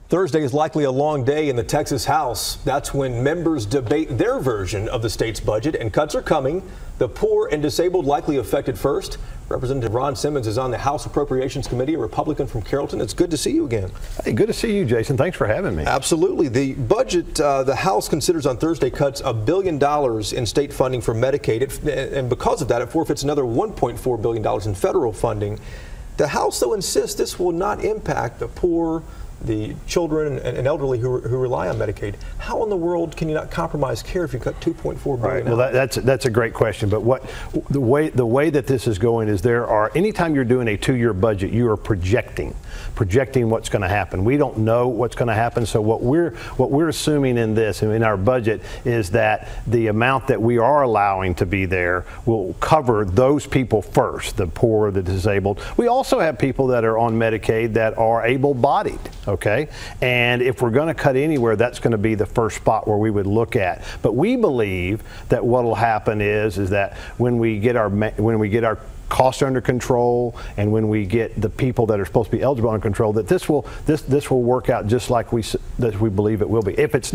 Thursday is likely a long day in the Texas House. That's when members debate their version of the state's budget, and cuts are coming. The poor and disabled likely affected first. Representative Ron Simmons is on the House Appropriations Committee, a Republican from Carrollton. It's good to see you again. Hey, good to see you, Jason. Thanks for having me. Absolutely. The budget, the House considers on Thursday cuts $1 billion in state funding for Medicaid, and because of that, it forfeits another $1.4 billion in federal funding. The House, though, insists this will not impact the poor, the children and elderly who rely on Medicaid. How in the world can you not compromise care if you cut $2.4 billion? Right. Well, that's a great question. But the way that this is going is anytime you're doing a 2-year budget, you are projecting what's going to happen. We don't know what's going to happen. So what we're assuming in this and in our budget is that the amount that we are allowing to be there will cover those people first, the poor, the disabled. We also have people that are on Medicaid that are able-bodied. Okay, and if we're going to cut anywhere, that's going to be the first spot where we would look at. But we believe that what will happen is that when we get our costs under control, and when we get the people that are supposed to be eligible under control, that this will work out just like we believe it will be. If it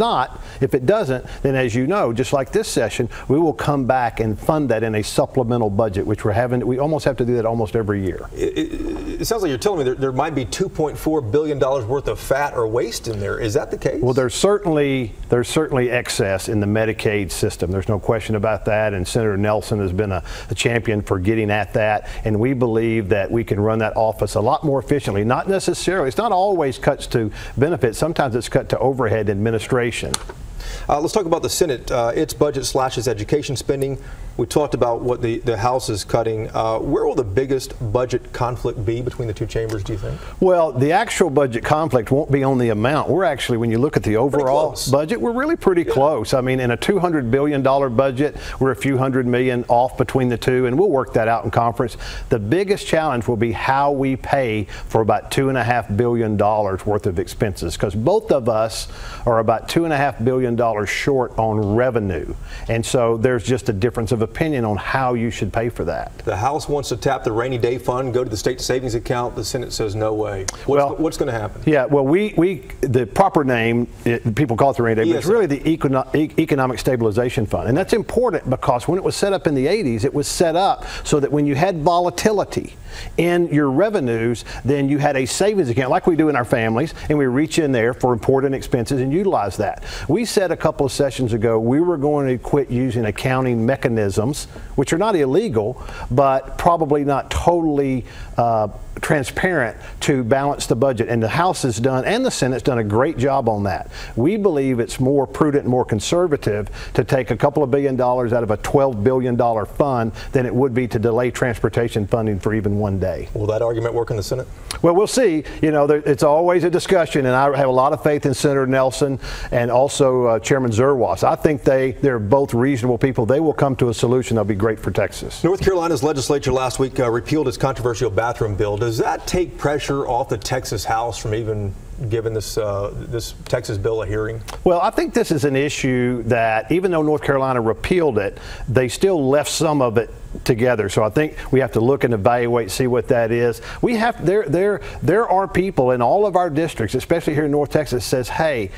doesn't, then as you know, just like this session, we will come back and fund that in a supplemental budget, which we almost have to do that almost every year. It sounds like you're telling me there might be $2.4 billion worth of fat or waste in there. Is that the case? Well, there's certainly excess in the Medicaid system. There's no question about that, and Senator Nelson has been a champion for getting at that. And we believe that we can run that office a lot more efficiently. Not necessarily, it's not always cuts to benefits. Sometimes it's cut to overhead administration. Let's talk about the Senate. Its budget slashes education spending. We talked about what the House is cutting. Where will the biggest budget conflict be between the two chambers, do you think? Well, the actual budget conflict won't be on the amount. We're actually, when you look at the overall budget, we're really pretty close. I mean, in a $200 billion budget, we're a few hundred million off between the two, and we'll work that out in conference. The biggest challenge will be how we pay for about $2.5 billion worth of expenses, because both of us are about $2.5 billion short on revenue. And so there's just a difference of opinion on how you should pay for that. The House wants to tap the rainy day fund, go to the state savings account. The Senate says no way. What's going to happen? Yeah, well, the proper name, people call it the rainy day, but it's really the Economic Stabilization Fund. And that's important because when it was set up in the 80s, it was set up so that when you had volatility in your revenues, then you had a savings account like we do in our families, and we reach in there for important expenses and utilize that. We said a couple of sessions ago we were going to quit using accounting mechanisms, which are not illegal, but probably not totally transparent, to balance the budget. And the House has done, and the Senate's done, a great job on that. We believe it's more prudent and more conservative to take a couple of $1 billion out of a $12 billion fund than it would be to delay transportation funding for even one day. Will that argument work in the Senate? Well, we'll see. You know, it's always a discussion, and I have a lot of faith in Senator Nelson and also Chairman Zerwas. I think they're both reasonable people. They will come to a solution that'll be great for Texas. North Carolina's legislature last week repealed its controversial bathroom bill. Does that take pressure off the Texas House from even giving this Texas bill a hearing? Well, I think this is an issue that even though North Carolina repealed it, they still left some of it together. So I think we have to look and evaluate, see what that is. There are people in all of our districts, especially here in North Texas, says, hey,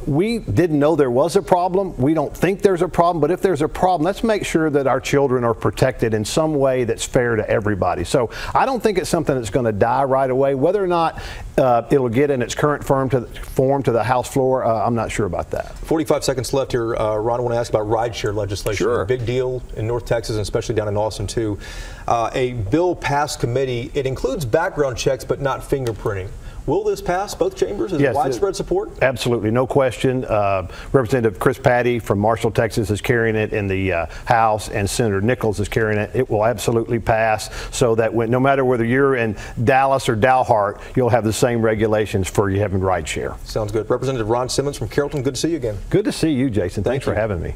we didn't know there was a problem. We don't think there's a problem, but if there's a problem, let's make sure that our children are protected in some way that's fair to everybody. So I don't think it's something that's going to die right away. Whether or not it'll get in its current form to the House floor, I'm not sure about that. 45 seconds left here. Ron, I want to ask about rideshare legislation. Sure. A big deal in North Texas, and especially down in Austin, too. A bill passed committee. It includes background checks, but not fingerprinting. Will this pass both chambers? Is there widespread support? Absolutely, no question. Representative Chris Patty from Marshall, Texas is carrying it in the House, and Senator Nichols is carrying it. It will absolutely pass, so that no matter whether you're in Dallas or Dalhart, you'll have the same regulations for you having rideshare. Sounds good. Representative Ron Simmons from Carrollton, good to see you again. Good to see you, Jason. Thanks for having me.